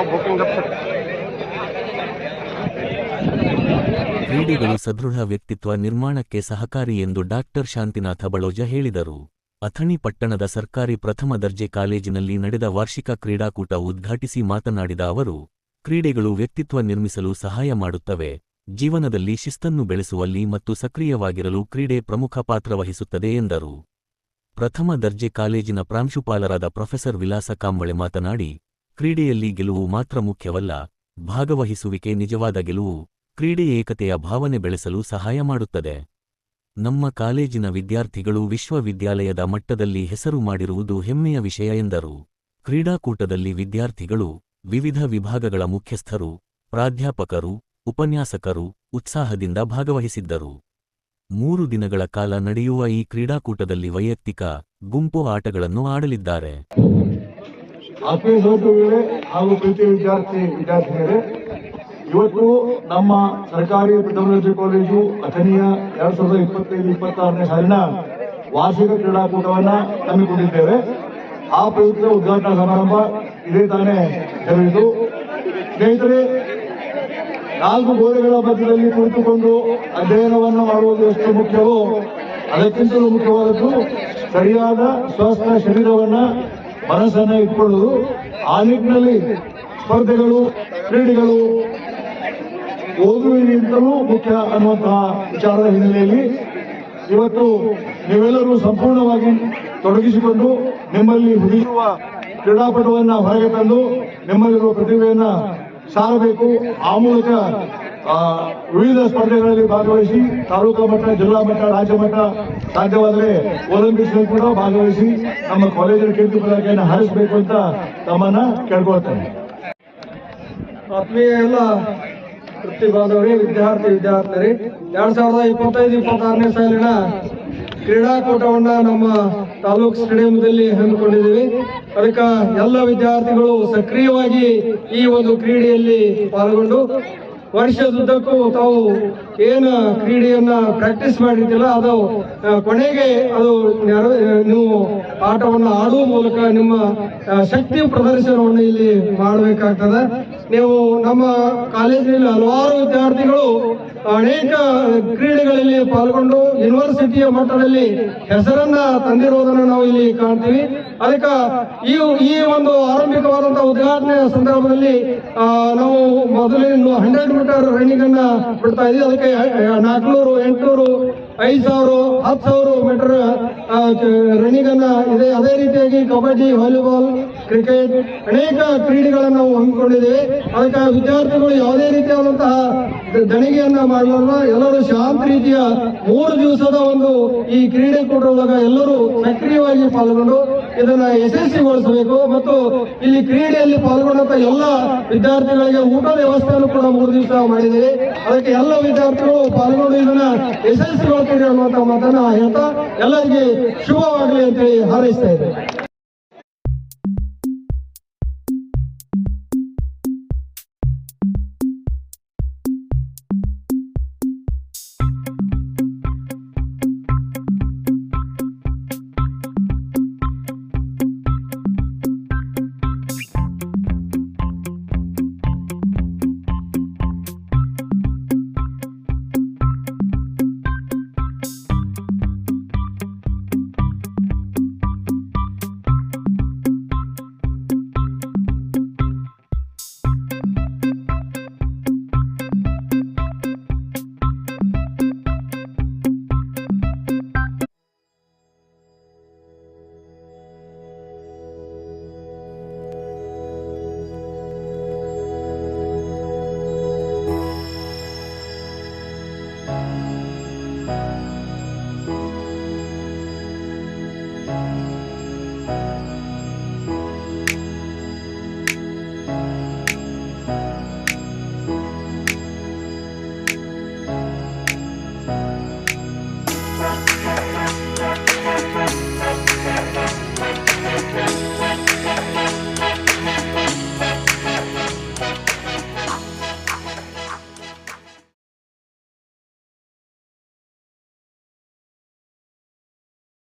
Booking कर सकते। ಕ್ರೀಡೆಗಳು ಸದೃಢ ವ್ಯಕ್ತಿತ್ವ ನಿರ್ಮಾಣಕ್ಕೆ ಸಹಕಾರಿ ಎಂದು ಡಾಕ್ಟರ್ ಶಾಂತಿನಾಥ ಬಳೋಜ ಹೇಳಿದರು. ಅಥಣಿ ಪಟ್ಟಣದ ಸರ್ಕಾರಿ ಪ್ರಥಮ ದರ್ಜೆ ಕಾಲೇಜಿನಲ್ಲಿ ನಡೆದ ವಾರ್ಷಿಕ ಕ್ರೀಡಾಕೂಟ ಉದ್ಘಾಟಿಸಿ ಮಾತನಾಡಿದ ಅವರು, ಕ್ರೀಡೆಗಳು ವ್ಯಕ್ತಿತ್ವ ನಿರ್ಮಿಸಲು ಸಹಾಯ ಮಾಡುತ್ತವೆ, ಜೀವನದಲ್ಲಿ ಶಿಸ್ತನ್ನು ಬೆಳೆಸುವಲ್ಲಿ ಮತ್ತು ಸಕ್ರಿಯವಾಗಿರಲು ಕ್ರೀಡೆ ಪ್ರಮುಖ ಪಾತ್ರ ವಹಿಸುತ್ತದೆ ಎಂದರು. ಪ್ರಥಮ ದರ್ಜೆ ಕಾಲೇಜಿನ ಪ್ರಾಂಶುಪಾಲರಾದ ಪ್ರೊಫೆಸರ್ ವಿಲಾಸ ಕಾಂಬಳೆ ಮಾತನಾಡಿ, ಕ್ರೀಡೆಯಲ್ಲಿ ಗೆಲುವು ಮಾತ್ರ ಮುಖ್ಯವಲ್ಲ, ಭಾಗವಹಿಸುವಿಕೆ ನಿಜವಾದ ಗೆಲುವು. ಕ್ರೀಡೆ ಏಕತೆಯ ಭಾವನೆ ಬೆಳೆಸಲು ಸಹಾಯ ಮಾಡುತ್ತದೆ. ನಮ್ಮ ಕಾಲೇಜಿನ ವಿದ್ಯಾರ್ಥಿಗಳು ವಿಶ್ವವಿದ್ಯಾಲಯದ ಮಟ್ಟದಲ್ಲಿ ಹೆಸರು ಮಾಡಿರುವುದು ಹೆಮ್ಮೆಯ ವಿಷಯ ಎಂದರು. ಕ್ರೀಡಾಕೂಟದಲ್ಲಿ ವಿದ್ಯಾರ್ಥಿಗಳು, ವಿವಿಧ ವಿಭಾಗಗಳ ಮುಖ್ಯಸ್ಥರು, ಪ್ರಾಧ್ಯಾಪಕರು, ಉಪನ್ಯಾಸಕರು ಉತ್ಸಾಹದಿಂದ ಭಾಗವಹಿಸಿದ್ದರು. 3 ದಿನಗಳ ಕಾಲ ನಡೆಯುವ ಈ ಕ್ರೀಡಾಕೂಟದಲ್ಲಿ ವೈಯಕ್ತಿಕ, ಗುಂಪು ಆಟಗಳನ್ನು ಆಡಲಿದ್ದಾರೆ. ಇವತ್ತು ನಮ್ಮ ಸರ್ಕಾರಿ ಪ್ರಥಮ ದರ್ಜೆ ಕಾಲೇಜು ಅಥಣಿಯ 2025-26ನೇ ಸಾಲಿನ ವಾರ್ಷಿಕ ಕ್ರೀಡಾಕೂಟವನ್ನ ಹಮ್ಮಿಕೊಂಡಿದ್ದೇವೆ. ಆ ಪ್ರಯುಕ್ತ ಉದ್ಘಾಟನಾ ಸಮಾರಂಭ ಇದೇ ತಾನೇ ಜರುಗಿತು. ಸ್ನೇಹಿತರೆ, 4 ಗೋಡೆಗಳ ಮಧ್ಯದಲ್ಲಿ ಕುಳಿತುಕೊಂಡು ಅಧ್ಯಯನವನ್ನು ಮಾಡುವುದು ಎಷ್ಟು ಮುಖ್ಯವೋ ಅದಕ್ಕಿಂತಲೂ ಮುಖ್ಯವಾದದ್ದು ಸರಿಯಾದ ಸ್ವಸ್ಥ ಶರೀರವನ್ನ ಮನಸ್ಸನ್ನ ಇಟ್ಕೊಳ್ಳುವುದು. ಆ ನಿಟ್ಟಿನಲ್ಲಿ ಸ್ಪರ್ಧೆಗಳು, ಕ್ರೀಡೆಗಳು ಓದುವಿಗಿಂತಲೂ ಮುಖ್ಯ ಅನ್ನುವಂತಹ ವಿಚಾರದ ಹಿನ್ನೆಲೆಯಲ್ಲಿ ಇವತ್ತು ನೀವೆಲ್ಲರೂ ಸಂಪೂರ್ಣವಾಗಿ ತೊಡಗಿಸಿಕೊಂಡು ನಿಮ್ಮಲ್ಲಿ ಹುಡುಗಿರುವ ಕ್ರೀಡಾಪಟುವನ್ನ ಹೊರಗೆ ತಂದು ನಿಮ್ಮಲ್ಲಿರುವ ಪ್ರತಿಭೆಯನ್ನ ಸಾರಬೇಕು. ಆ ಮೂಲಕ ವಿವಿಧ ಸ್ಪರ್ಧೆಗಳಲ್ಲಿ ಭಾಗವಹಿಸಿ ತಾಲೂಕಾ ಮಟ್ಟ, ಜಿಲ್ಲಾ ಮಟ್ಟ, ರಾಜ್ಯ ಮಟ್ಟ, ಸಾಧ್ಯವಾದರೆ ಒಲಿಂಪಿಕ್ಸ್ನಲ್ಲಿ ಕೂಡ ಭಾಗವಹಿಸಿ ನಮ್ಮ ಕಾಲೇಜಿನ ಕೀರ್ತಿ ಪತಾಕೆಯನ್ನು ಹಾರಿಸಬೇಕು ಅಂತ ತಮ್ಮನ್ನ ಕೇಳ್ಕೊಳ್ತೇನೆ. ಆತ್ಮೀಯ ಎಲ್ಲ ವೃತ್ತಿ ಬಾಂಧವರೇ, ವಿದ್ಯಾರ್ಥಿನಿಯರೇ, 2025-26ನೇ ಸಾಲಿನ ಕ್ರೀಡಾಕೂಟವನ್ನ ನಮ್ಮ ತಾಲೂಕು ಸ್ಟೇಡಿಯಂದಲ್ಲಿ ಹಮ್ಮಿಕೊಂಡಿದ್ದೀವಿ. ಅದಕ್ಕೆ ಎಲ್ಲ ವಿದ್ಯಾರ್ಥಿಗಳು ಸಕ್ರಿಯವಾಗಿ ಈ ಒಂದು ಕ್ರೀಡೆಯಲ್ಲಿ ಪಾಲ್ಗೊಂಡು ವರ್ಷದುದ್ದಕ್ಕೂ ತಾವು ಏನು ಕ್ರೀಡೆಯನ್ನ ಪ್ರಾಕ್ಟೀಸ್ ಮಾಡಿರ್ತಿಲ್ಲ ಅದು ಕೊನೆಗೆ ಅದು ನೀವು ಆಟವನ್ನು ಆಡುವ ಮೂಲಕ ನಿಮ್ಮ ಶಕ್ತಿ ಪ್ರದರ್ಶನವನ್ನು ಇಲ್ಲಿ ಮಾಡಬೇಕಾಗ್ತದೆ. ನೀವು ನಮ್ಮ ಕಾಲೇಜಿನಲ್ಲಿ ಹಲವಾರು ವಿದ್ಯಾರ್ಥಿಗಳು ಅನೇಕ ಕ್ರೀಡೆಗಳಲ್ಲಿ ಪಾಲ್ಗೊಂಡು ಯೂನಿವರ್ಸಿಟಿಯ ಮಟ್ಟದಲ್ಲಿ ಹೆಸರನ್ನ ತಂದಿರುವುದನ್ನು ನಾವು ಇಲ್ಲಿ ಕಾಣ್ತೀವಿ. ಅದಕ್ಕೆ ಈ ಒಂದು ಆರಂಭಿಕವಾದಂತಹ ಉದ್ಘಾಟನೆಯ ಸಂದರ್ಭದಲ್ಲಿ ನಾವು ಮೊದಲೇ 100 ಮೀಟರ್ ರನ್ನಿಂಗ್ ಅನ್ನ ಬಿಡ್ತಾ ಇದ್ದೀವಿ. ಅದಕ್ಕೆ 400, 800, 5000, 10,000 ಮೀಟರ್ ರನ್ನಿಂಗ್ ಅನ್ನ ಇದೆ. ಅದೇ ರೀತಿಯಾಗಿ ಕಬಡ್ಡಿ, ವಾಲಿಬಾಲ್, ಕ್ರಿಕೆಟ್ ಅನೇಕ ಕ್ರೀಡೆಗಳನ್ನು ನಾವು ಹಮ್ಮಿಕೊಂಡಿದ್ದೇವೆ. ಅದಕ್ಕೆ ವಿದ್ಯಾರ್ಥಿಗಳು ಯಾವುದೇ ರೀತಿಯಾದಂತಹ ದಣಿಗೆಯನ್ನ ಮಾಡಲಾರ ಎಲ್ಲರೂ ಶಾಂತ ರೀತಿಯ 3 ದಿವಸದ ಒಂದು ಈ ಕ್ರೀಡಾಕೂಟದೊಳಗ ಎಲ್ಲರೂ ಸಕ್ರಿಯವಾಗಿ ಪಾಲ್ಗೊಂಡು ಇದನ್ನ ಯಶಸ್ವಿಗೊಳಿಸಬೇಕು. ಮತ್ತು ಇಲ್ಲಿ ಕ್ರೀಡೆಯಲ್ಲಿ ಪಾಲ್ಗೊಂಡಂತ ಎಲ್ಲ ವಿದ್ಯಾರ್ಥಿಗಳಿಗೆ ಊಟದ ವ್ಯವಸ್ಥೆಯನ್ನು ಕೂಡ 3 ದಿವಸ ಮಾಡಿದ್ದೇವೆ. ಅದಕ್ಕೆ ಎಲ್ಲ ವಿದ್ಯಾರ್ಥಿಗಳು ಪಾಲ್ಗೊಂಡು ಇದನ್ನ ಯಶಸ್ವಿಗೊಳಿಸ್ತೀರಿ ಅನ್ನುವಂತ ಮಾತನ್ನ ಹೇಳ್ತಾ ಎಲ್ಲರಿಗೆ ಶುಭವಾಗಲಿ ಅಂತೇಳಿ ಹಾರೈಸ್ತಾ ಇದ್ದೇವೆ.